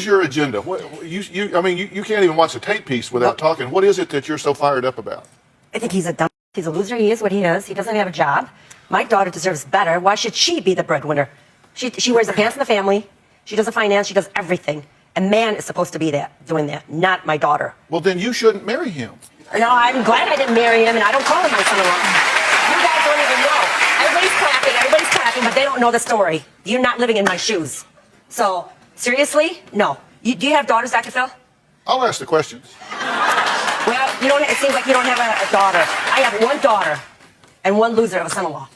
is your agenda? I mean, you can't even watch a tape piece without talking. What is it that you're so fired up about? I think he's a loser. He is what he is. He doesn't have a job. My daughter deserves better. Why should she be the breadwinner? She wears the pants in the family. She does the finance. She does everything. A man is supposed to be doing that, not my daughter. Well, then you shouldn't marry him. No, I'm glad I didn't marry him, and I don't call him my son-in-law. You guys don't even know. Everybody's clapping, but they don't know the story. You're not living in my shoes. So, seriously? No. Do you have daughters, Dr. Phil? I'll ask the questions. Well, it seems like you don't have a daughter. I have one daughter and one loser of a son-in-law.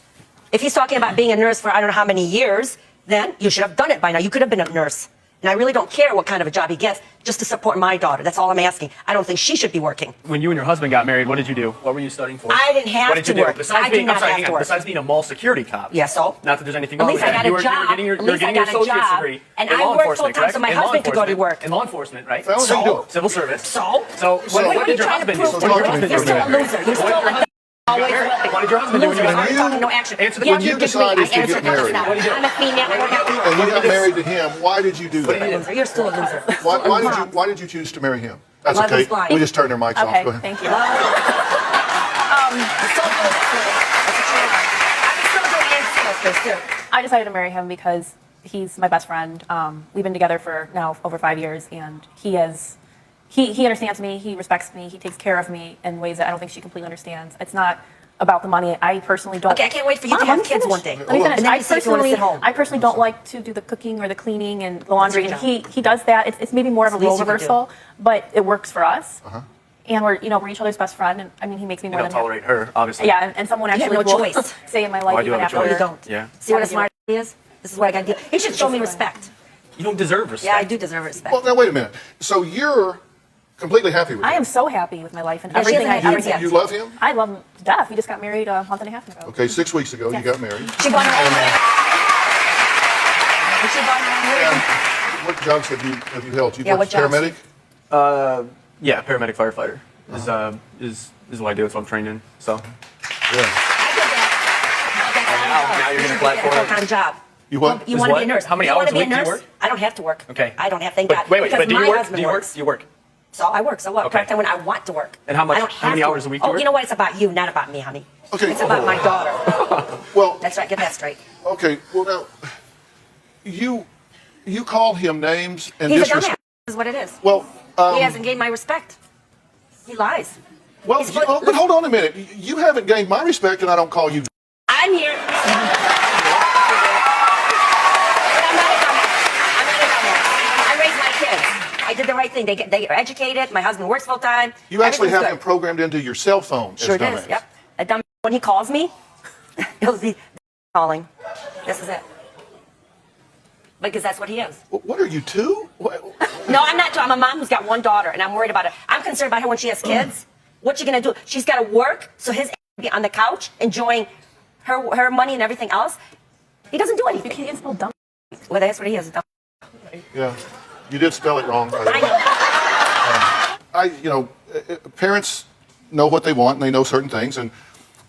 If he's talking about being a nurse for I don't know how many years, then you should have done it by now. You could have been a nurse. And I really don't care what kind of a job he gets, just to support my daughter. That's all I'm asking. I don't think she should be working. When you and your husband got married, what did you do? What were you studying for? I didn't have to work. Besides being a mall security cop. Yeah, so? Not that there's anything wrong with that. At least I got a job. You were getting your associate's degree and in I law worked enforcement, full-time so my husband could go to work. In law enforcement, right? So? Civil service. So what did your husband do? You're still a loser. You're still always what did your husband do when you got married? No action. When you decided to get married, I'm a female. and you got married to him, why did you do that? You're still a loser. Why did you choose to marry him? That's okay. We just turned their mics off. Go ahead. Thank you. I decided to marry him because he's my best friend. We've been together for now over 5 years, and he understands me, he respects me, he takes care of me in ways that I don't think she completely understands. It's not about the money. I personally don't. Okay, I can't wait for you to have kids one day. Let me finish. And then you say if you want to sit home. I personally don't like to do the cooking or the cleaning and the laundry, and he does that. It's maybe more of a role reversal, but it works for us. And we're each other's best friend, and I mean he makes me more than happy. You don't tolerate her, obviously. Yeah, and someone actually will stay in my life even after. You don't. Yeah. See what a smart he is? This is what I got to do. He should show me respect. You don't deserve respect. Yeah, I do deserve respect. Well, now wait a minute. So you're completely happy with him? I am so happy with my life and everything I ever did. You love him? I love him to death. We just got married a month and a half ago. Okay, 6 weeks ago you got married. She won her own way. She won her own way. What jobs have you held? You what jobs? Paramedic? Yeah, paramedic firefighter is what I do. It's what I'm trained in. So. Yeah. Now you're gonna clap for it. Full-time job. You what? You want to be a nurse? How many hours a week do you work? I don't have to work. Okay. I don't have. Thank God. Wait, but do you work? Husband works. Do you work? So I work. So what? Okay. Part-time when I want to work. And how much? I don't How many have to hours a week work. do you work? You know what? It's about you, not about me, honey. Okay. It's about my daughter. Well. That's right. Get that straight. Okay. Well, now, you call him names and He's a disrespect. dumbass. Is what it is. Well. He hasn't gained my respect. He lies. Well, but hold on a minute. You haven't gained my respect, and I don't call you. I'm here. I'm not a dumbass. I raised my kids. I did the right thing. They are educated. My husband works full time. You actually have Everything's him programmed into your cell phone. Sure as it dumbass. is. Yep. A dumb. When he calls me, he'll be calling. This is it. Because that's what he is. What are you, two? No, I'm not. I'm a mom who's got one daughter, and I'm worried about her. I'm concerned about her when she has kids. What's she gonna do? She's got to work, so his be on the couch enjoying her money and everything else. He doesn't do anything. You can't spell dumb. Well, that's what he is. Dumb. Yeah, you did spell it wrong. I know. Parents know what they want, and they know certain things, and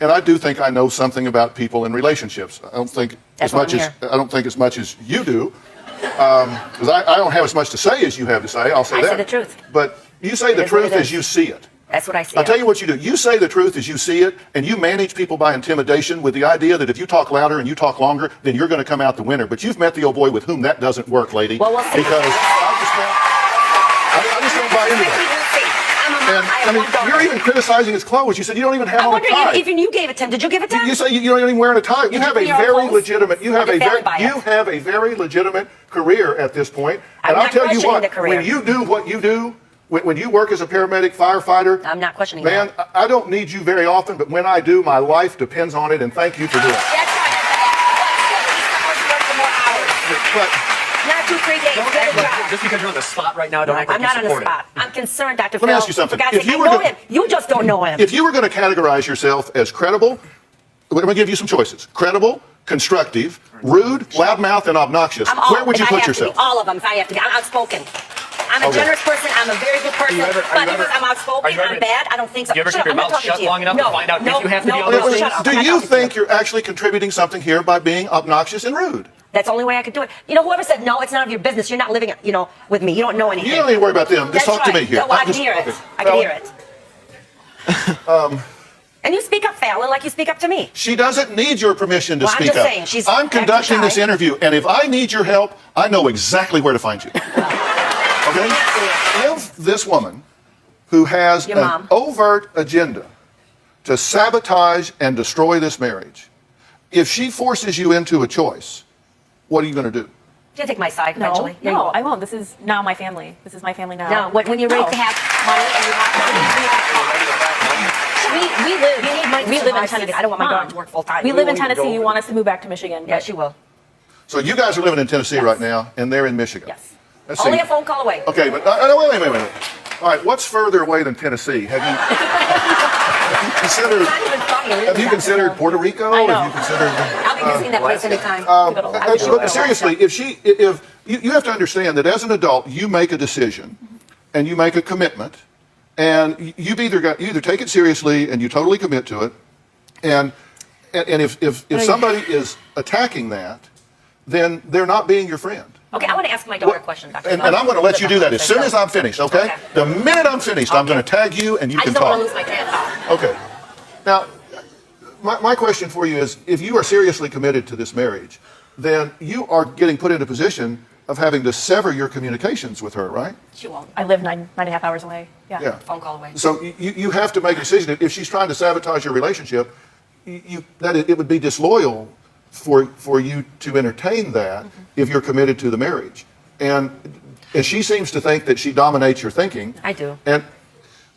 I do think I know something about people and relationships. I don't think as much as you do, because I don't have as much to say as you have to say. I'll say that. I say the truth. But you say the truth as you see it. That's what I see. I'll tell you what you do. You say the truth as you see it, and you manage people by intimidation with the idea that if you talk louder and you talk longer, then you're going to come out the winner. But you've met the old boy with whom that doesn't work, lady. Well, we'll see. Because I just don't buy into that. And, I mean, you're even criticizing his clothes. You said you don't even have on a tie. I'm wondering if even you gave it to him. Did you give it to him? You say you're not even wearing a tie. You have a very legitimate. You have a very legitimate career at this point. And I'll tell you what. When you do what you do. When you work as a paramedic, firefighter, I'm not questioning man, that. I don't need you very often, but when I do, my life depends on it, and thank you for doing it. That's right. But not 2-3 days. Just because you're on the spot right now, don't act like I'm not on the support spot. I'm concerned, Dr. Phil. Let me ask you something. For God's If sake, you I were know to- him. You just don't know him. if you were going to categorize yourself as credible, I'm going to give you some choices. Credible, constructive, rude, loudmouth, and obnoxious. Where would you put yourself? All of them, if I have to be. I'm outspoken. I'm a generous person. I'm a very good person. But because I'm outspoken, I'm bad. I don't think so. Do you ever keep your mouth shut long enough to find out if you have to be on those things? Do you think you're actually contributing something here by being obnoxious and rude? That's the only way I could do it. Whoever said, no, it's none of your business. You're not living, with me. You don't know anything. You don't need to worry about them. Just That's talk to right. me here. No, I can hear it. Okay. I can hear it. And you speak up, Fallon, like you speak up to me. She doesn't need your permission to Well, I'm speak just up. saying, she's I'm conducting this exercising. interview, and if I need your help, I know exactly where to find you. Okay? If this woman, who has Your an mom. overt agenda to sabotage and destroy this marriage, if she forces you into a choice, what are you going to do? You'll take my side No, eventually. Yeah, you no, will. I won't. This is now my family. This is my family now. No, when you're ready No. to have money and you have We live. you need money to We live in survive, Tennessee. Stephen. I don't want my Mom, daughter to work full time. We live in won't even go Tennessee. You over want us to move back to Michigan? Yeah, but- she will. So you guys are living in Tennessee Yes. right now, and they're in Michigan. Yes. Let's Only see. a phone call away. Okay, but wait. All right, what's further away than Tennessee? Have you considered? It's not even funny. Have you considered Puerto Rico? I know. Have you considered? I'll be visiting that place anytime. But seriously, if you have to understand that as an adult, you make a decision, and you make a commitment, and you either take it seriously and you totally commit to it, and if somebody is attacking that, then they're not being your friend. Okay, I want to ask my daughter a question, Dr. And Phil. I'm going to let you do that as soon as I'm finished, okay? Okay. The minute I'm finished, I'm going to tag you and you I can just don't talk. want to lose my train of thought. Okay. Now, my question for you is, if you are seriously committed to this marriage, then you are getting put in a position of having to sever your communications with her, right? She won't. I live 9.5 hours away. Yeah. Yeah. Phone call away. So you have to make a decision. If she's trying to sabotage your relationship, it would be disloyal for you to entertain that if you're committed to the marriage. And she seems to think that she dominates your thinking. I do. And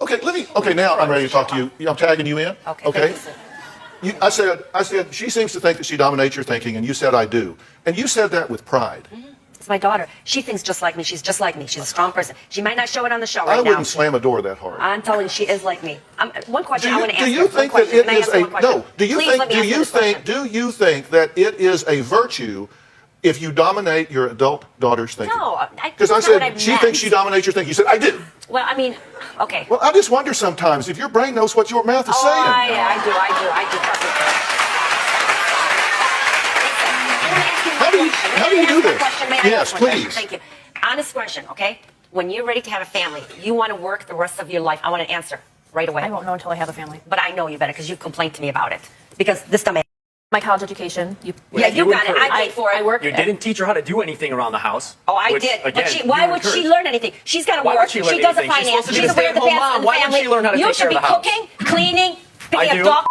okay, now I'm ready to talk to you. I'm tagging you in. Okay. Okay. Thank you, sir. I said she seems to think that she dominates your thinking, and you said I do. And you said that with pride. It's my daughter. She thinks just like me. She's just like me. She's a strong person. She might not show it on the show I right now. wouldn't slam a door that hard. I'm telling you, she is like me. One question I want to ask Do her. you think One that it question. Can I is ask her a one question? no? Do you Please think? let me Do ask her you this think? question. Do you think that it is a virtue if you dominate your adult daughter's thinking? No, Because I that's not what I said she meant. thinks she dominates your thinking. You said I do. Well, I mean, okay. Well, I just wonder sometimes if your brain knows what your mouth is saying. I do. Trust me. How do you do this? Yes, Question. please. Thank you. Honest question, okay? When you're ready to have a family, you want to work the rest of your life. I want an answer right away. I won't know until I have a family. But I know you better because you've complained to me about it. Because this dumb. My college education. Yeah, you you got it. encouraged. I paid for it. I work. You didn't teach her how to do anything around the house. Oh, I which, did. Again, But why you would she encouraged. learn anything? She's got to Why work. would she learn does the anything? She's finance. supposed to be She's the aware of the stay-at-home best mom. in the Why would family. she learn how to you take should care be of the house? cooking, cleaning, I picking do. a dog,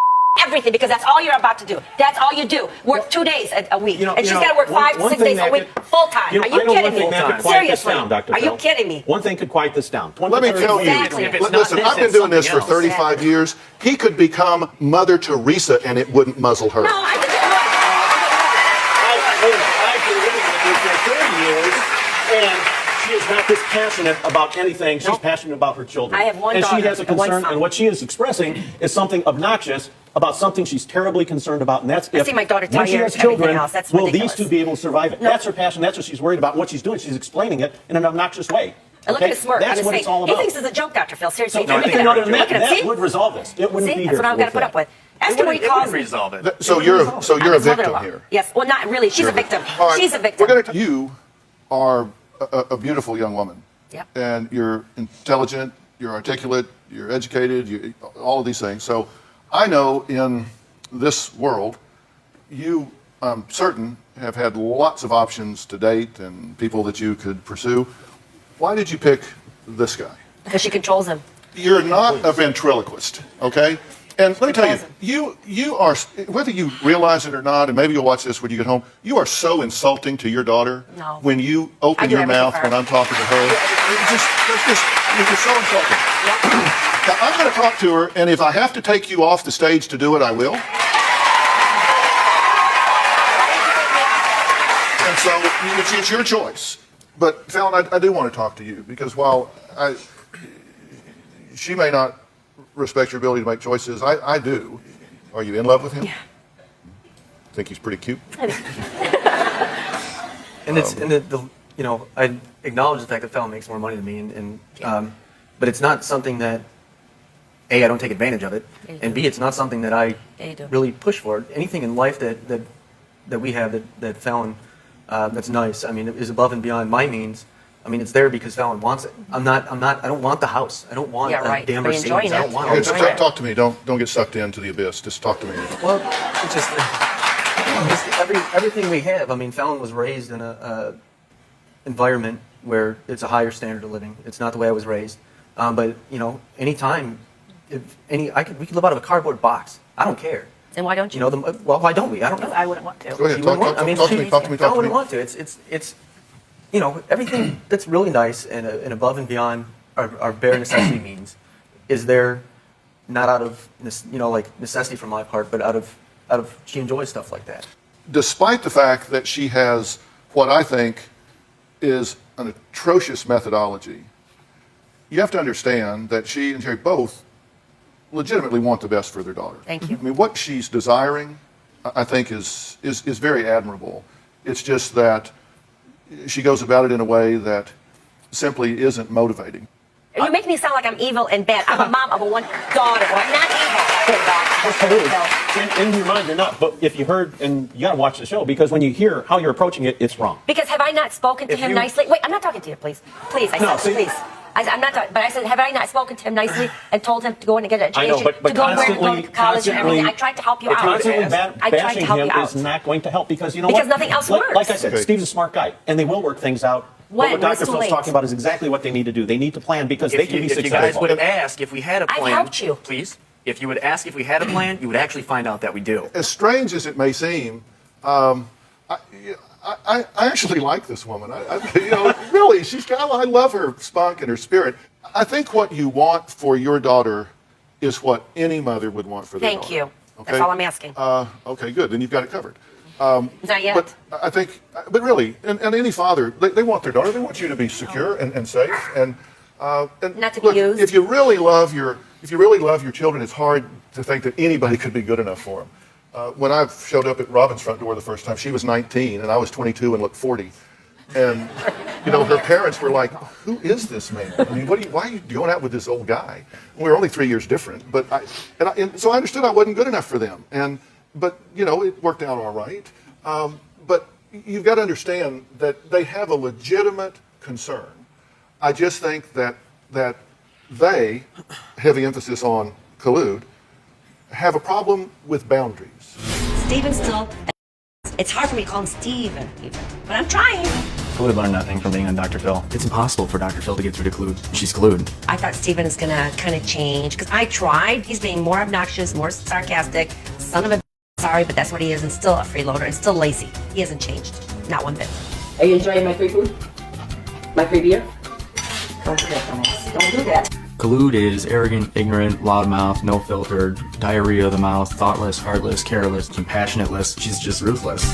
everything, because that's all you're about to do. That's all you do. Work 2 days a week. And she's got to work 5 to 6 days a week full time. You know, Are you I know kidding one thing me? that could quiet this Seriously. down, Dr. Are you Phil. kidding me? One thing could quiet this down. Let me tell you, Exactly. If it's not listen, this, I've been it's doing this for something else. 35 years. He could become Mother Teresa and it wouldn't muzzle her. No, I didn't. I've been living with her for 30 years, and she is not this passionate about anything. She's passionate about her children. I have one and daughter she has a and one concern, son. and what she is expressing is something obnoxious about something she's terribly concerned about, and that's I if see my daughter tell when she you has everything children, else. That's will ridiculous. these two be able to survive it? No. That's her passion. That's what she's worried about. What she's doing, she's explaining it in an obnoxious way. And look at his smirk on That's his what face. it's all He about. thinks it's a joke, Dr. Phil. Seriously. So anything other than that, that would resolve this. It wouldn't See, be that's here. what I've got to put up with. Ask him what he It calls wouldn't me. resolve it. So you're I'm a his victim mother-in-law. here. Yes. Well, not really. She's a victim. All right, She's a victim. You are a beautiful young woman. Yep. And you're intelligent, you're articulate, you're educated, all of these things. So I know in this world, you, I'm certain, have had lots of options to date and people that you could pursue. Why did you pick this guy? Because she controls him. You're not a ventriloquist, okay? And let me tell you, you are, whether you realize it or not, and maybe you'll watch this when you get home, you are so insulting to your daughter No. when you I open do your everything mouth for her. when I'm talking to her. You're so insulting. Now, I'm going to talk to her, and if I have to take you off the stage to do it, I will. And so it's your choice. But, Fallon, I do want to talk to you, because while she may not respect your ability to make choices, I do. Are you in love with him? Yeah. Think he's pretty cute? And it's and I acknowledge the fact that Fallon makes more money than me, but it's not something that A, I don't take advantage of it, Yeah, you and do. B, it's not something that I Yeah, you do. really push for. Anything in life that we have that Fallon that's nice. I mean, it is above and beyond my means. I mean, it's there because Fallon wants it. I don't want the house. I don't want Yeah, right. damn But Mercedes. enjoying I don't it. want You're all It's- this enjoying crap. talk to me. Don't get sucked into the abyss. Just talk to me. Well, it's just everything we have. I mean, Fallon was raised in a environment where it's a higher standard of living. It's not the way I was raised. But you know, anytime, we could live out of a cardboard box. I don't care. Then why don't you? You know, well, why don't we? I don't know. I wouldn't want to. Go ahead. She Talk wouldn't want- I mean, to she- me. Talk to me. I Talk to wouldn't me. want to. It's you know, everything that's really nice and above and beyond our bare necessity means is there not out of like necessity for my part, but out of she enjoys stuff like that. Despite the fact that she has what I think is an atrocious methodology, you have to understand that she and Jerry both legitimately want the best for their daughter. Thank you. I mean, what she's desiring, I think, is very admirable. It's just that she goes about it in a way that simply isn't motivating. You make me sound like I'm evil and bad. I'm a mom of one daughter. I'm not evil. In your mind, you're not. But if you heard, and you got to watch the show, because when you hear how you're approaching it, it's wrong. Because have I not spoken to If him you- nicely? Wait, I'm not talking to you, please. Please, I No, said, see- please. I'm not talking, but I said, have I not spoken to him nicely and told him to go in and get an I education, know, but to go where to constantly, go to college and everything? I tried to help you out. constantly I tried to bashing help him you out. is not going to help because you know Because what? nothing else works. Like I said, Okay. Steve's a smart guy, and they will work things out. When? But what When it's Dr. too Phil's late. talking about is exactly what they need to do. They need to plan because they can be If you successful. guys would have asked if we had a I've plan, helped you. please. If you would ask if we had a plan, you would actually find out that we do. As strange as it may seem, I actually like this woman. Really, I love her spunk and her spirit. I think what you want for your daughter is what any mother would want for their Thank daughter. you. Okay? That's all I'm asking. Okay, good. Then you've got it covered. Not yet. But I think, but really, and any father, they want their daughter. They want you to be secure and safe. And Not to be look, used. if you really love your children, it's hard to think that anybody could be good enough for them. When I showed up at Robin's front door the first time, she was 19 and I was 22 and looked 40. And her parents were like, "Who is this man? I mean, why are you going out with this old guy?" And we were only 3 years different, but so I understood I wasn't good enough for them. But it worked out all right. But you've got to understand that they have a legitimate concern. I just think that they, heavy emphasis on collude, have a problem with boundaries. Steven still, it's hard for me to call him Steven, even. But I'm trying. I would have learned nothing from being on Dr. Phil. It's impossible for Dr. Phil to get through to Collude. She's Collude. I thought Steven is going to kind of change, because I tried. He's being more obnoxious, more sarcastic, son of a sorry, but that's what he is, and still a freeloader, and still lazy. He hasn't changed. Not one bit. Are you enjoying my free food? My free beer? Don't do that, dumbass. Don't do that. Collude is arrogant, ignorant, loudmouth, no filter, diarrhea of the mouth, thoughtless, heartless, careless, compassionateless. She's just ruthless.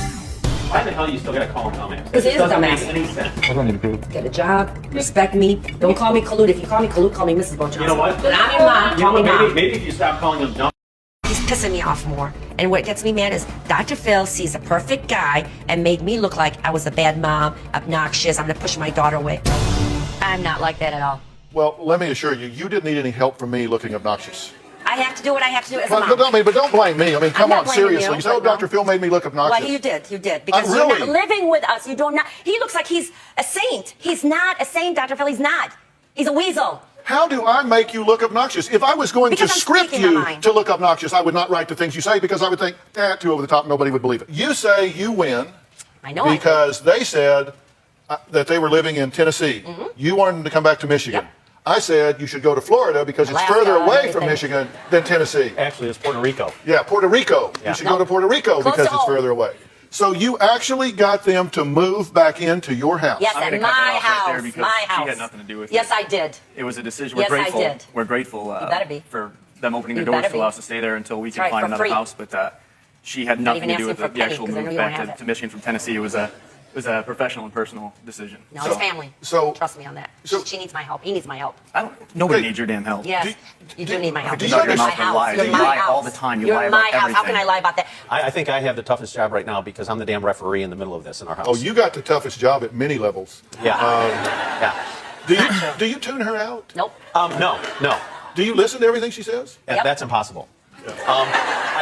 Why the hell do you still got to call him dumbass? Because he is a doesn't dumbass. make any sense. Get a job, respect me. Don't call me collude. If you call me collude, call me Mrs. Bojohnson. You know what? But I'm your mom. Call me mom. Maybe if you stop calling him dumb. He's pissing me off more. And what gets me mad is Dr. Phil sees a perfect guy and made me look like I was a bad mom, obnoxious. I'm going to push my daughter away. I'm not like that at all. Well, let me assure you, you didn't need any help from me looking obnoxious. I have to do what I have to do as a But mom. don't blame me. I mean, come not on, blaming seriously. you, You say, "Oh, but no. Dr. Phil made me look obnoxious." Well, you did. Because really? you're not living with us. You do not. He looks like he's a saint. He's not a saint, Dr. Phil. He's not. He's a weasel. How do I make you look obnoxious? If I was going Because to I'm script speaking you my mind. to look obnoxious, I would not write the things you say because I would think, too over the top, nobody would believe it. You say you win I know. because they said that they were living in Tennessee. You wanted them to come back to Michigan. Yep. I said you should go to Florida because it's Alaska further and away everything. from Michigan than Tennessee. Actually, it's Puerto Rico. Yeah, Puerto Rico. Yeah. You should go to Puerto Rico Close because to it's home. further away. So you actually got them to move back into your house. Yes, I'm at gonna my cut that off right house. there because My she house. had nothing to do with Yes, it. I did. It was a decision. Yes, We're I grateful. did. We're grateful better be. for them opening You their doors better to be. allow us to stay there until we That's can right, find for another free. house. But she had nothing to even do asking with for the actual pennies, 'cause I know move you don't have back it. to Michigan from Tennessee. It was a professional and personal decision. No, So, his family. so- Trust me on that. so- she needs my help. He needs my help. Nobody Okay. needs your damn help. Yes, you do need my help. do you You're understand- my house. lies. You're You my lie house. all the time. You You're lie my about house. How can everything. I lie about that? I think I have the toughest job right now because I'm the damn referee in the middle of this in our house. Oh, you got the toughest job at many levels. Yeah. Do you tune her out? Nope. No. Do you listen to everything she says? Yep. That's impossible.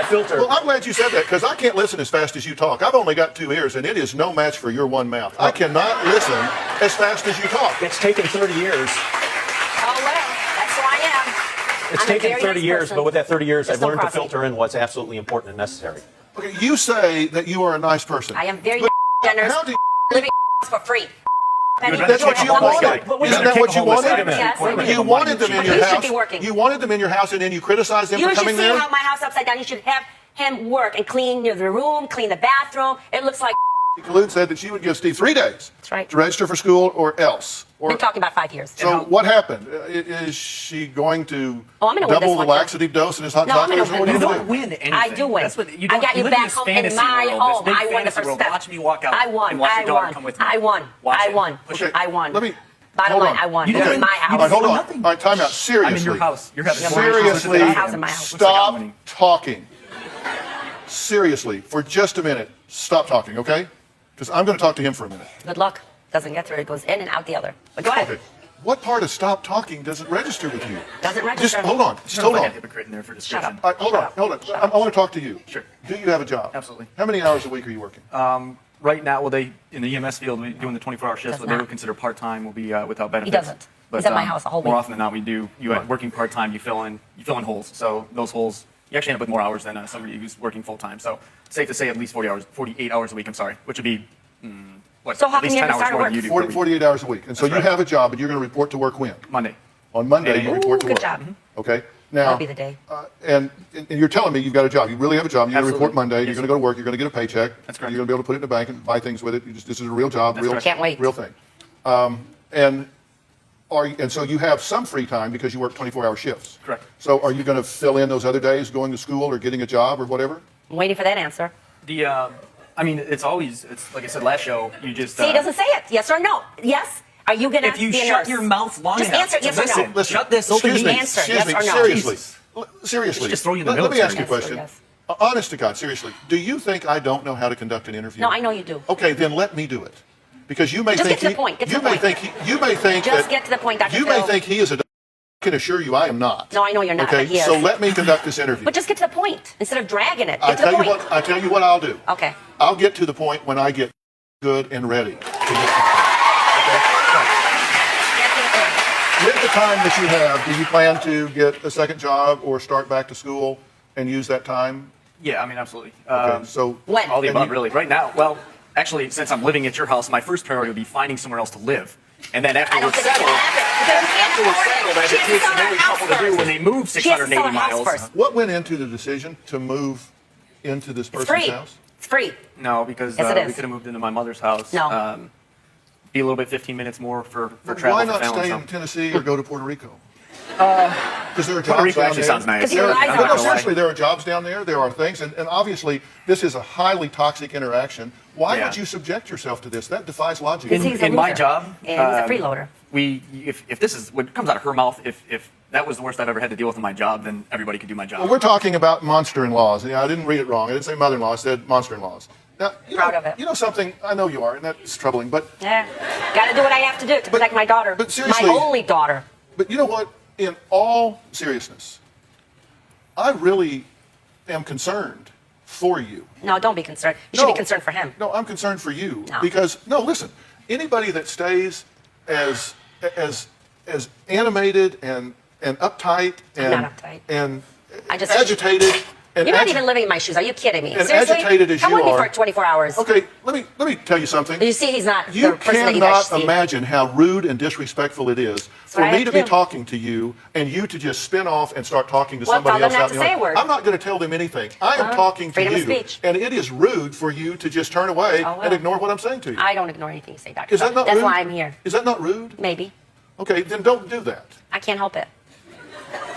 my filter. Well, I'm glad you said that because I can't listen as fast as you talk. I've only got 2 ears, and it is no match for your one mouth. I cannot listen as fast as you talk. It's taken 30 years. Oh, well, that's who I am. It's I'm a taken very 30 nice years, person. but with that 30 years, Just I've don't learned to cross me. filter in what's absolutely important and necessary. Okay, you say that you are a nice person. I am very But generous. how do you, Living for free. that's what you wanted. But wait a Isn't minute, that what kick you a homeless wanted? guy. Yes. You wanted them in your You should house. be working. You wanted them in your house, and then you criticized them You for should coming see there. how my house upside down. You should have him work and clean the room, clean the bathroom. It looks like Collude said that she would give Steve 3 days That's right. to register for school or else. been talking about 5 years. So what happened? Is she going to Oh, I'm gonna win double this the one, too. laxative dose in his hot No, I'm chocolate? gonna What win are you this going one. to do? win anything. I do win. That's what you I don't got you live back in this home in fantasy my world, home. This big I won the fantasy first world. step. Watch me walk out. I won. And watch I your daughter won. come with me. I won. Watch I it. won. Push it. I won. Let me. Bottom hold line, on. I won. You You're didn't in my win. house. All right, hold You on. did nothing. All right, time out. Seriously. I'm in your house. You're having Seriously, My house in my house. stop talking. Seriously, for just a minute, stop talking, okay? Because I'm going to talk to him for a minute. Good luck. Doesn't get through. It goes in and out the other. But go ahead. Okay. What part of stop talking doesn't register with you? Doesn't register. Just hold on. Just hold like on. a hypocrite in there for Shut description. up. All right, hold on. Hold on. I want to talk to you. Sure. Do you have a job? Absolutely. How many hours a week are you working? Right now, well, they in the EMS field, we doing the 24-hour shifts. Does What they not. would consider part-time will be without benefits. doesn't. He's at my house a whole More week. often than not, we do. You working part-time, you fill in holes. So those holes, you actually end up with more hours than somebody who's working full-time. So safe to say at least 48 hours a week. I'm sorry, which would be what? So how at come least you 10 never hours started more than work? you do. 40, per week. 48 hours a week. And so That's you right. have a job, and you're going to report to work when? Monday. On Monday, you Ooh, report to good work. job. Okay. Now, That'll be the day. And you're telling me you've got a job. You really have a job. You're going to report Absolutely. Monday. You're Yes, going to go to work. You're going to get a paycheck. That's correct. You're going to be able to put it in the bank and buy things with it. This is a real job. That's Real, correct. Can't wait. Real thing. And so you have some free time because you work 24-hour shifts. Correct. So are you going to fill in those other days going to school or getting a job or whatever? I'm waiting for that answer. I mean, it's like I said last show. You just See, he doesn't say it. Yes or no? Yes? Are you going to if you be a shut nurse? your mouth long Just enough answer to yes or no. listen, Listen, shut this open excuse meeting. me, Answer, excuse yes me, or no. seriously. Jesus. Seriously. Let's just throw you in the Let me military. ask you a question. Yes. Honest to God, seriously. Do you think I don't know how to conduct an interview? No, I know you do. Okay, then let me do it. Because you may Just think get to the point. Get to you the may point. think you may think Just that get to the point, Dr. You may Phil. think he is a I can assure you I am not. No, I know you're not, Okay, but he is. so let me conduct this interview. But just get to the point instead of dragging it. I Get to the tell you point. what I tell you what I'll do. Okay. I'll get to the point when I get good and ready. To get With the time that you have, do you plan to get a second job or start back to school and use that time? Yeah, I mean, absolutely. Okay, so When? All the And above, you- really. Right now, well, actually, since I'm living at your house, my first priority would be finding somewhere else to live. And then after I we're don't think that's settled, gonna happen. after we're settled, as She it has to takes sell an her married house couple to do first. when they move She has to 680 sell her house miles. first. What went into the decision to move into this It's person's free. house? It's free. No, because Yes, it we is. could have moved into my mother's house. No. Be a little bit 15 minutes more for travel Why for not Fallon. stay so. in Tennessee or go to Puerto Rico? Because there are jobs Puerto Rico down actually there. sounds nice. Because he relies I'm on not No, gonna lie. seriously, there are jobs down there. There are things, and obviously this is a highly toxic interaction. Why Yeah. would you subject yourself to this? That defies logic. Because he's a In my loser. job, And he's a freeloader. If this is what comes out of her mouth, if that was the worst I've ever had to deal with in my job, then everybody could do my job. Well, we're talking about monster-in-laws. Yeah, I didn't read it wrong. I didn't say mother-in-law. I said monster-in-laws. Now, Proud of it. You know something? I know you are, and that's troubling. But Yeah. Got to do what I have to do to protect my daughter. but seriously- my only daughter. you know what? In all seriousness, I really am concerned for you. No, don't be concerned. You should be concerned for him. No, I'm concerned for you No. because listen. Anybody that stays as animated and uptight and not uptight. and I just- agitated and You're not even living in my shoes. Are you kidding me? and Seriously? agitated as Come you with me are. for 24 hours. Okay, let me tell you something. You see, he's not You the person that you guys cannot see. imagine how rude and disrespectful it is for what I me have to to be do. talking to you and you to just spin off and start talking to Well, somebody tell else them not out to in the say a yard. word. I'm not going to tell them anything. I am talking to freedom of you, speech. and it is rude for you to just turn away Oh, well. and ignore what I'm saying to you. I don't ignore anything you say, Dr. Is that Phil. not That's rude? why I'm here. Is that not rude? Maybe. Okay, then don't do that. I can't help it.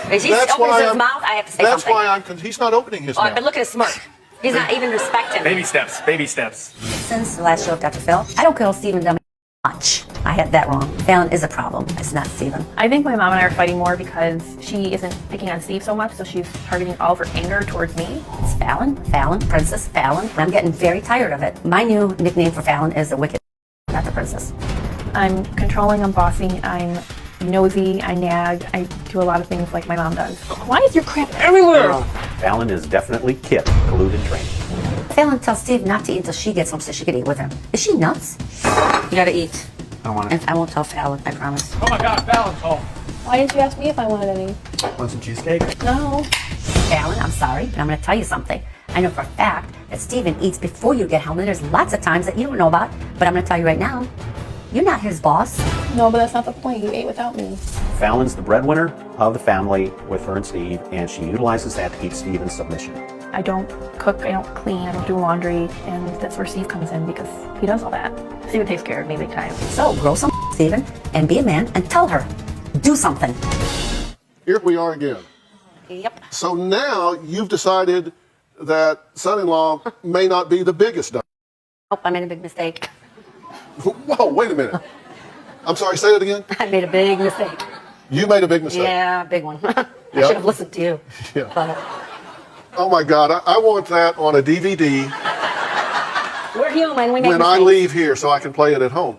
If he That's opens why his I'm- mouth, I have to say That's something. why he's not opening his Oh, mouth. but look at his smirk. He's not even respecting me. Baby steps, baby steps. Since the last show of Dr. Phil, I don't call Stephen dumb much. I had that wrong. Fallon is a problem. It's not Stephen. I think my mom and I are fighting more because she isn't picking on Steve so much, so she's targeting all of her anger towards me. It's Fallon, Princess Fallon. And I'm getting very tired of it. My new nickname for Fallon is the Wicked, not the Princess. I'm controlling, I'm bossy, I'm nosy, I nag, I do a lot of things like my mom does. Why is your crap everywhere? Fallon is definitely Kit, collude in training. Fallon tells Steve not to eat until she gets home so she can eat with him. Is she nuts? You gotta eat. I want And I won't tell Fallon, I promise. Oh my God, Fallon's home. Why didn't you ask me if I wanted any? Want some cheesecake? No. Fallon, I'm sorry, but I'm gonna tell you something. I know for a fact that Steven eats before you get home, and there's lots of times that you don't know about, but I'm gonna tell you right now, you're not his boss. No, but that's not the point. You ate without me. Fallon's the breadwinner of the family with her and Steve, and she utilizes that to keep Steve in submission. I don't cook, I don't clean, I don't do laundry, and that's where Steve comes in because he does all that. Steven takes care of me big time. So grow some Steven and be a man and tell her, do something. Here we are again. Yep. So now you've decided that son-in-law may not be the biggest dump. Oh, I made a big mistake. Whoa, wait a minute. I'm sorry, say that again? I made a big mistake. You made a big mistake. Yeah, big one. I Yeah. should have listened to you. Yeah. But Oh my God, I want that on a DVD we're human. We make when I mistakes. leave here so I can play it at home.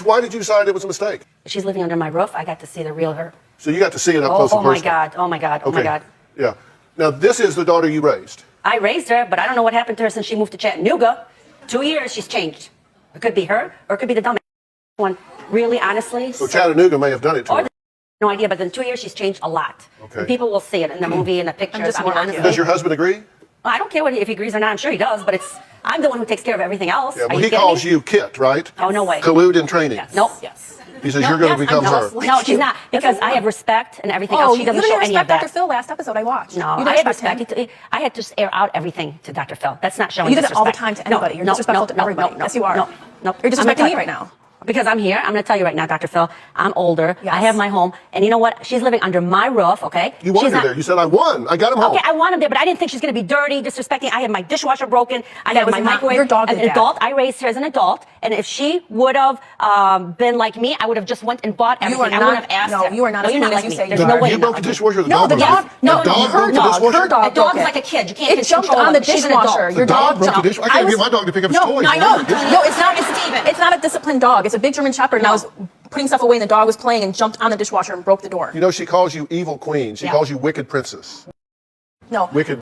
Why did you decide it was a mistake? She's living under my roof. I got to see the real her. So you got to see it up Oh, close and oh my personal. God. Oh my God. Oh my Okay. God. Yeah. Now this is the daughter you raised. I raised her, but I don't know what happened to her since she moved to Chattanooga. 2 years, she's changed. It could be her, or it could be the dumb one. Really, honestly. So Chattanooga may have done it to Or her. no idea, but in 2 years, she's changed a lot. Okay. And people will see it in the movie, in the pictures. just I mean, more like honestly. Does your husband agree? Well, I don't care if he agrees or not. I'm sure he does, but I'm the one who takes care of everything else. Yeah, Are well, you he kidding calls me? you Kit, right? Oh, no way. Collude in training. Nope. Yes. He says No, you're going to yes, become I'm her. just- No, she's not, because I have respect and everything else. She doesn't you show didn't any of respect that. Dr. Phil last episode I watched. No, you didn't I had respect respect. him. I had to just air out everything to Dr. Phil. That's not showing You do that all the disrespect. time to anybody. You're disrespectful to everybody. Yes, you are. No, no. You're I'm gonna disrespecting tell me you- right now. Because I'm here. I'm going to tell you right now, Dr. Phil, I'm older. Yes. I have my home. And you know what? She's living under my roof, okay? You wanted She's her not- there. You said, I won. I got him home. Okay, I want him there, but I didn't think she's going to be dirty, disrespecting. I had my dishwasher broken. I That had was my not- microwave. your dog As did an that. adult, I raised her as an adult. And if she would have been like me, I would have just went and bought everything. are I not- wouldn't have asked no, her. you are not No, as you're clean not as like you me. say There's you no are. way You you're broke not the like me. dishwasher. The No, dog the broke dog. it? No, The dog her broke the dog. dishwasher? Her dog A dog's broke like a it. kid. You can't It just jumped control on the him. She's an dishwasher. adult. Your The dog dog broke the jumped. dishwasher. I can't get my dog to pick up his toys. No, I know. No, No, it's not. It's not a disciplined dog. It's a big German Shepherd, and I was putting stuff away, and the dog was playing and jumped on the dishwasher and broke the door. You know, she calls you evil queen. She Yeah. calls you wicked princess. No, Wicked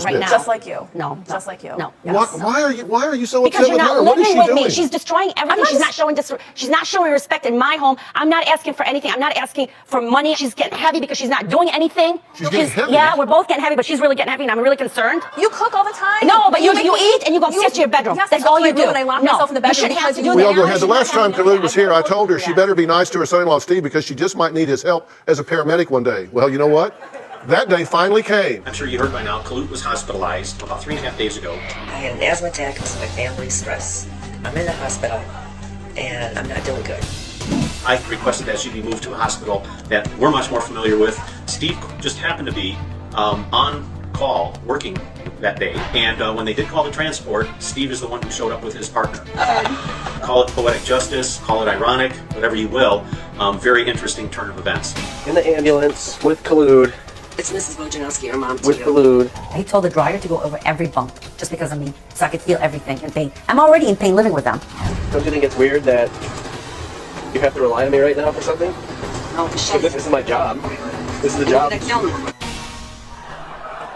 Right bitch. now. just like you. No. Just like you. No. Why are you so Because upset you're with not her? What is living she with doing? me. She's destroying everything. not She's just- she's not showing respect in my home. I'm not asking for anything. I'm not asking for money. She's getting heavy because she's not doing anything. She's getting heavy? Yeah, we're both getting heavy, but she's really getting heavy, and I'm really concerned. You cook all the time. No, but you make eat me- and you go upstairs to your bedroom. Yes, That's all what you I do. And I lock No, myself in the you bedroom. shouldn't have because to you- do We that. all go Now ahead. The she's last not time having Kalud was here, I told her she Yeah. better be nice to her son-in-law Steve because she just might need his help as a paramedic one day. Well, you know what? That day finally came. I'm sure you heard by now, Kalute was hospitalized about 3.5 days ago. I had an asthma attack because of my family stress. I'm in the hospital, and I'm not doing good. I requested that she be moved to a hospital that we're much more familiar with. Steve just happened to be on call working that day, and when they did call the transport, Steve is the one who showed up with his partner. Call it poetic justice, call it ironic, whatever you will. Very interesting turn of events. In the ambulance with Kalud, It's Mrs. Wojciechowski, her mom, with too. Kalud. I told the dryer to go over every bump just because of me, so I could feel everything in pain. I'm already in pain living with them. Don't you think it's weird that you have to rely on me right now for something? No, Because this is my job. This is the job.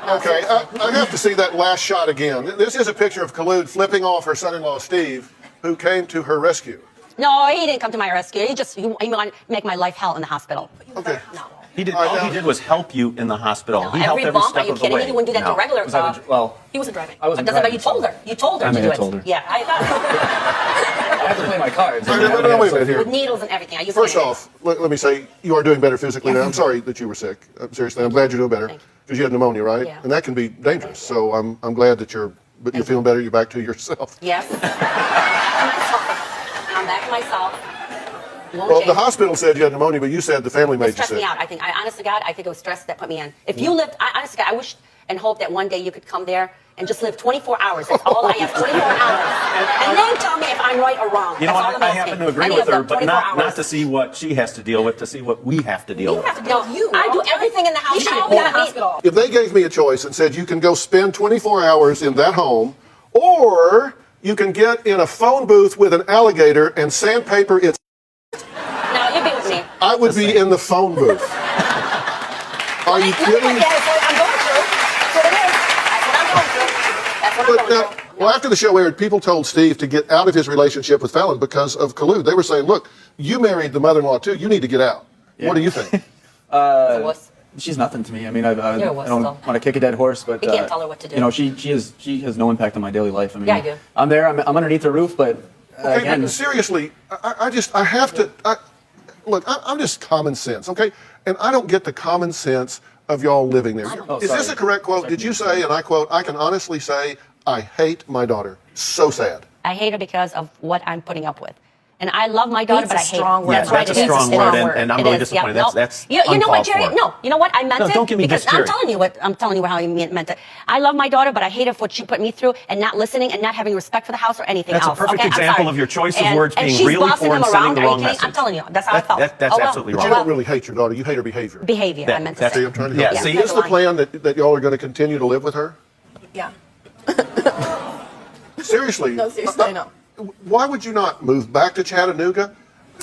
Okay, I have to see that last shot again. This is a picture of Kalud flipping off her son-in-law Steve, who came to her rescue. No, he didn't come to my rescue. He wanted to make my life hell in the hospital. Okay. No. He did. All right, All now- he did was help you in the hospital. No, He helped every every bump, step are you of the kidding way. me? He wouldn't do that to No. regular. Was that well, He wasn't driving. I wasn't It doesn't matter. driving, You told her. You told her I to may do have it. told her. Yeah, I thought I have to play my cards. Wait a minute, wait a minute here. with needles and everything. I used First to off, let me say you are doing better physically now. I'm sorry that you were sick. Seriously, I'm glad you're doing better Thank you. because you had pneumonia, right? Yeah. And that can be dangerous. So I'm glad that you're feeling better. You're back to yourself. Yes. I'm back to myself. Won't Well, the change. hospital said you had pneumonia, but you said the family It made you stressed sick. me out. I think, honest to God, I think it was stress that put me in. If you lived, honest to God, I wish and hope that one day you could come there and just live 24 hours. That's all I have, 24 hours. And then tell me if I'm right or wrong. You know That's all what? I'm I asking. happen to agree Any with of her, them, but 24 not hours. to see what she has to deal with, to see what we have to deal You with. have to deal. I do everything in the house. You should now. be in the Not me. hospital. If they gave me a choice and said you can go spend 24 hours in that home, or you can get in a phone booth with an alligator and sandpaper its, No, you'd be with me. I would be in the phone booth. Are you Look at kidding? what that is what I'm going through. So Well, after the show aired, people told Steve to get out of his relationship with Fallon because of collude. They were saying, look, you married the mother-in-law too. You need to get out. Yeah. What do you think? She's nothing to me. I mean, I You're a wuss, don't though. want to kick a dead horse, but You can't tell her what to do. You know, she has no impact on my daily life. I mean, Yeah, I do. I'm there. I'm underneath the roof, but Okay, again, but seriously, I have to. Look, I'm just common sense, okay? And I don't get the common sense of y'all living there. Is this sorry. a correct quote? Did you say, and I quote, I can honestly say, I hate my daughter. So sad. I hate her because of what I'm putting up with. And I love my daughter, Hate's but I a hate strong her. word. That's right. That's a it is strong word, and I'm It really is, disappointed. Yeah, That's you know what, uncalled Jerry? for. No, you know what? I meant No, it. don't give me because this, I'm Jerry. telling you how I meant it. I love my daughter, but I hate her for what she put me through and not listening and not having respect for the house or anything That's a else. perfect okay? I'm example sorry. of your choice of And- words and being she's really bossing poor him and sending around. the Are you wrong kidding? message. I'm telling you, that's how I felt. That's Oh, well. absolutely But wrong. you don't really hate your daughter. You hate her behavior. Behavior, I meant to That's- say. See, I'm trying to Yeah, help. see, Is the plan that y'all are going to continue to live with her? Yeah. Seriously. No, seriously, I know. Why would you not move back to Chattanooga?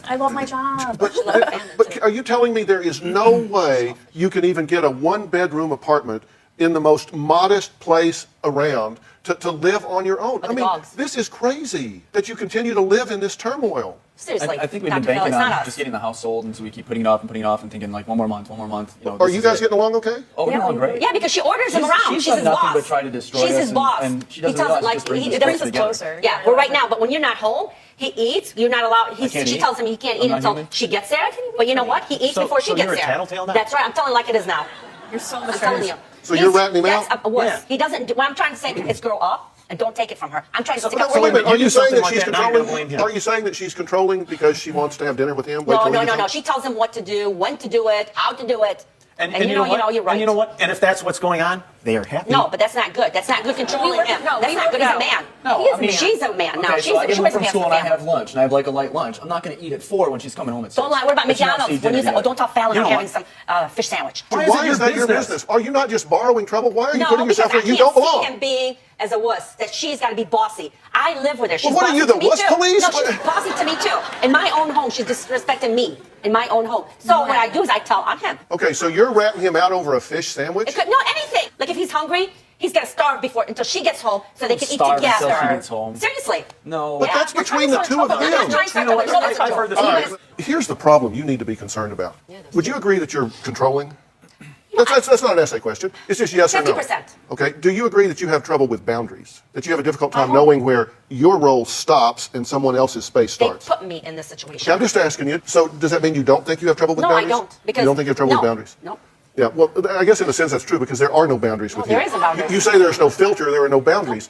I love my job. But are you telling me there is no way you can even get a one-bedroom apartment in the most modest place around to live on your own? With I the mean, dogs. this is crazy that you continue to live in this turmoil. Seriously. I think we've been Dr. Phil, banking it's not on us. just getting the house sold, and so we keep putting it off and thinking like one more month. You know, Are this you is guys it. getting along okay? Oh, we're Yeah, doing we- great. Yeah, because she orders him She's- around. she's She's done his nothing boss. but try to destroy She's us, his boss. and she He doesn't tells realize like it just brings he us brings closer us together. Closer. Yeah, we're right now, but when you're not home, he eats. You're not allowed. I can't She eat. tells him he can't I'm eat not until human. she gets there. But you know what? He eats So- before she so gets you're a there. tattletale now? That's right. I'm telling like it is now. You're so I'm telling you. So you're ratting him that's out? a wuss. Yeah. He doesn't. What I'm trying to say is grow up and don't take it from her. I'm trying to stick up So for wait a you. minute, are You you do saying something that like she's that, now you're gonna controlling? blame him. Are you saying that she's controlling because she wants to have dinner with him? Wait No, till he no, gets no, no. home? She tells him what to do, when to do it, how to do it. And you know, you're right. And you know what? And if that's what's going on, they are happy. No, but that's not good. That's not good controlling him. That's not good as a man. No, He is I mean- she's a man now. Okay, She's so I get she home was a from man school for and I family. have lunch, and I have like a light lunch. I'm not going to eat at 4 when she's coming home at 6. Don't lie. What about Let's not McDonald's? see When you dinner say, oh, together. don't tell Fallon You I'm know having some fish sandwich. Why is it is your that your business? business? Are you not just borrowing trouble? Why are you No, putting because yourself I where you can't don't see belong? him being as a wuss. That she's got to be bossy. I live with her. She's Well, what are bossy you, the to me wuss too. police? No, she's What- bossy to me too. In my own home, she's disrespecting me. In my own home. So what I do is I tell on him. Okay, so you're ratting him out over a fish sandwich? It could, no, anything. Like if he's hungry, he's got to starve until she gets home so they can eat Starve together. until she gets home. Seriously. No. But that's you're between trying the to two of start trouble. them. I'm not trying to start You know trouble. what? I've heard this All He right, was- here's the problem you need to be concerned about. Would you agree that you're controlling? That's not an essay question. It's just yes or no. 50%. Okay. Do you agree that you have trouble with boundaries? That you have a difficult time knowing where your role stops and someone else's space They starts? put me in this situation. Okay, I'm just asking you. So does that mean you don't think you have trouble with No, I boundaries? don't. Because you don't think you have trouble no, with boundaries? No. Yeah, well, I guess in a sense that's true because there are no boundaries with there you. is a boundary. You say there's no filter, there are no boundaries.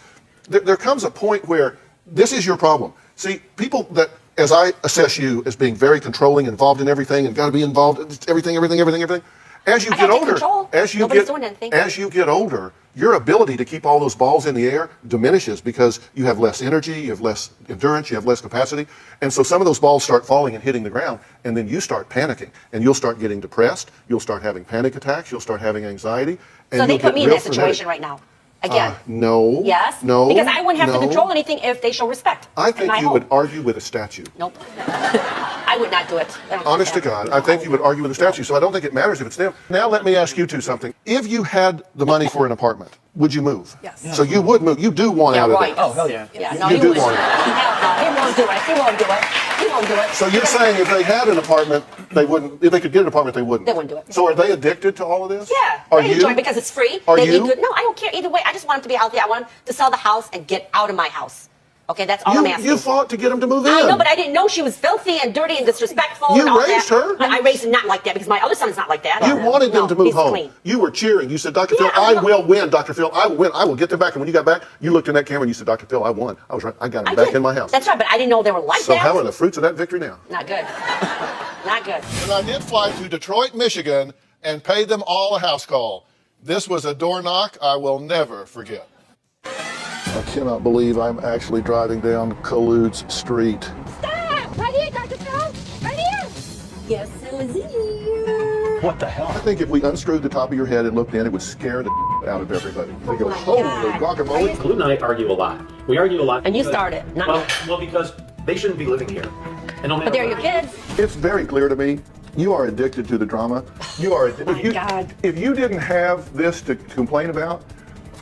There comes a point where this is your problem. See, people that, as I assess you as being very controlling, involved in everything, and got to be involved in everything. As you I get gotta take older, control. Nobody's doing anything. as you get older, your ability to keep all those balls in the air diminishes because you have less energy, you have less endurance, you have less capacity, and so some of those balls start falling and hitting the ground, and then you start panicking, and you'll start getting depressed, you'll start having panic attacks, you'll start having anxiety, and So they you'll put get me in real that situation frenetic. right now. Again. No. Yes. No. Because I wouldn't have to no. control anything if they show respect. I in think my you home. would argue with a statue. Nope. I would not do it. I don't Honest to think God, I think you would argue with a statue, so I don't think it matters if it's them. Now let me ask you two something. If you had the money for an apartment, would you move? Yes. So you would move. You do want Yeah, out of right. there. Oh, hell yeah. Yeah, no, You he do wouldn't. want it. Hell no, he won't do it. He won't do it. He won't do it. So you're saying if they had an apartment, they wouldn't. If they could get an apartment, they wouldn't. They wouldn't do it. So are they addicted to all of this? Yeah, Are they you? enjoy it because it's free. Are they you? eat good. No, I don't care either way. I just want them to be healthy. I want them to sell the house and get out of my house. Okay, that's all I'm asking. You fought to get them to move in. I know, but I didn't know she was filthy and dirty and disrespectful. You and all raised that. her. I raised him not like that because my other son's not like that. You wanted them No, to move he's home. Clean. You were cheering. You said, Dr. Phil, Yeah, I I will win. Dr. Phil, I will win. I will get them back. And when you got back, you looked in that camera and you said, Dr. Phil, I won. I was right. I got them I back did. in my house. That's right, but I didn't know they were like So that. how are the fruits of that victory now? Not good. Not good. And I did fly to Detroit, Michigan, and paid them all a house call. This was a door knock I will never forget. I cannot believe I'm actually driving down Collude's Street. Stop! Right here, Dr. Phil. Right here. Yes, it was here. What the hell? I think if we unscrewed the top of your head and looked in, it would scare the out of everybody. They go, my holy God. guacamole. Collude and I argue a lot. We argue a lot. And you because- started, not well, me. well, because they shouldn't be living here. And no matter But they're your what- kids. It's very clear to me, you are addicted to the drama. You are addicted. My God. If you didn't have this to complain about,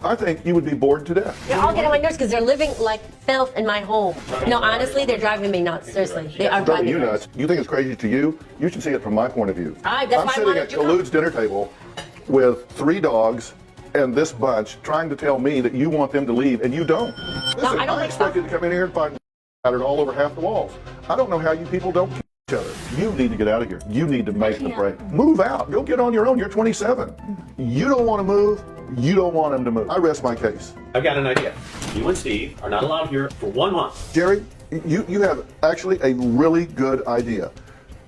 I think you would be bored to death. They're all getting on my nerves because they're living like filth in my home. No, honestly, they're driving me nuts. Seriously, they are driving me you nuts. nuts. You think it's crazy to you? You should see it from my point of view. All right, that's I'm why I sitting wanted at you to Kalud's dinner table with 3 dogs and this bunch trying to tell me that you want them to leave and you don't. Listen, I don't think expect you to come in here and find scattered all over half the walls. I don't know how you people don't kill each other. You need to get out of here. You need to make the break. Move out. Go get on your own. You're 27. You don't want to move. You don't want them to move. I rest my case. I've got an idea. You and Steve are not allowed here for 1 month. Jerry, you have actually a really good idea.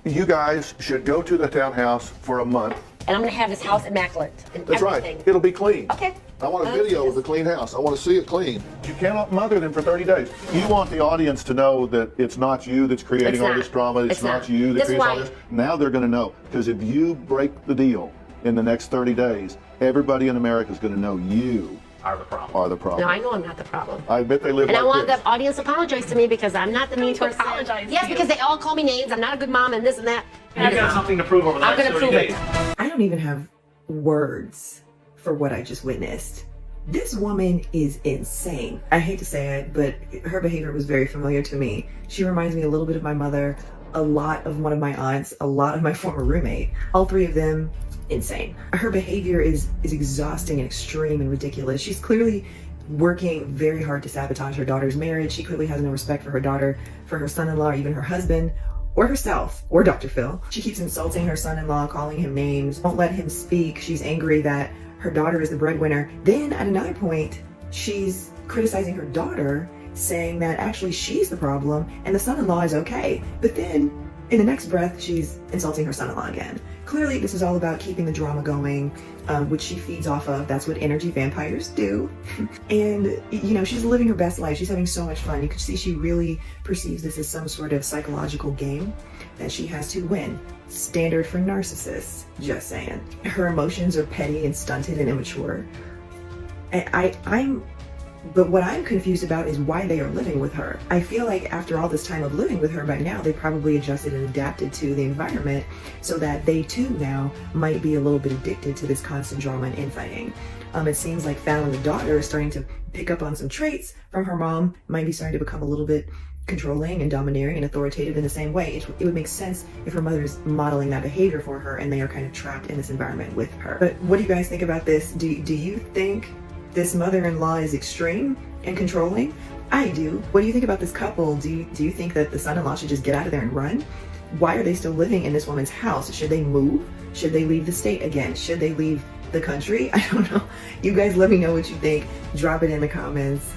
You guys should go to the townhouse for a month. And I'm going to have this house immaculate. And That's everything. right. It'll be clean. Okay. I want a video of the clean house. I want to see it clean. You cannot mother them for 30 days. You want the audience to know that it's not you that's creating It's all not. this drama. It's not not. you that That's creates all why- this. Now they're going to know. Because if you break the deal in the next 30 days, everybody in America is going to know you Are the problem. are the problem. No, I know I'm not the problem. I bet they live And I like want this. the audience to apologize to me because I'm not the mean To person. apologize to Yes, you. because they all call me names. I'm not a good mom and this and that. You've got something to prove over the I'm next gonna 30 prove it. days. I don't even have words for what I just witnessed. This woman is insane. I hate to say it, but her behavior was very familiar to me. She reminds me a little bit of my mother, a lot of one of my aunts, a lot of my former roommate. All 3 of them, insane. Her behavior is exhausting and extreme and ridiculous. She's clearly working very hard to sabotage her daughter's marriage. She clearly has no respect for her daughter, for her son-in-law, or even her husband, or herself, or Dr. Phil. She keeps insulting her son-in-law, calling him names, won't let him speak. She's angry that her daughter is the breadwinner. Then at another point, she's criticizing her daughter, saying that actually she's the problem and the son-in-law is okay. But then in the next breath, she's insulting her son-in-law again. Clearly, this is all about keeping the drama going, which she feeds off of. That's what energy vampires do. And, you know, she's living her best life. She's having so much fun. You can see she really perceives this as some sort of psychological game that she has to win. Standard for narcissists, just saying. Her emotions are petty and stunted and immature. But what I'm confused about is why they are living with her. I feel like after all this time of living with her by now, they probably adjusted and adapted to the environment so that they too now might be a little bit addicted to this constant drama and infighting. It seems like Fallon, the daughter, is starting to pick up on some traits from her mom, might be starting to become a little bit controlling and domineering and authoritative in the same way. It would make sense if her mother is modeling that behavior for her and they are kind of trapped in this environment with her. But what do you guys think about this? Do you think this mother-in-law is extreme and controlling? I do. What do you think about this couple? Do you think that the son-in-law should just get out of there and run? Why are they still living in this woman's house? Should they move? Should they leave the state again? Should they leave the country? I don't know. You guys let me know what you think. Drop it in the comments.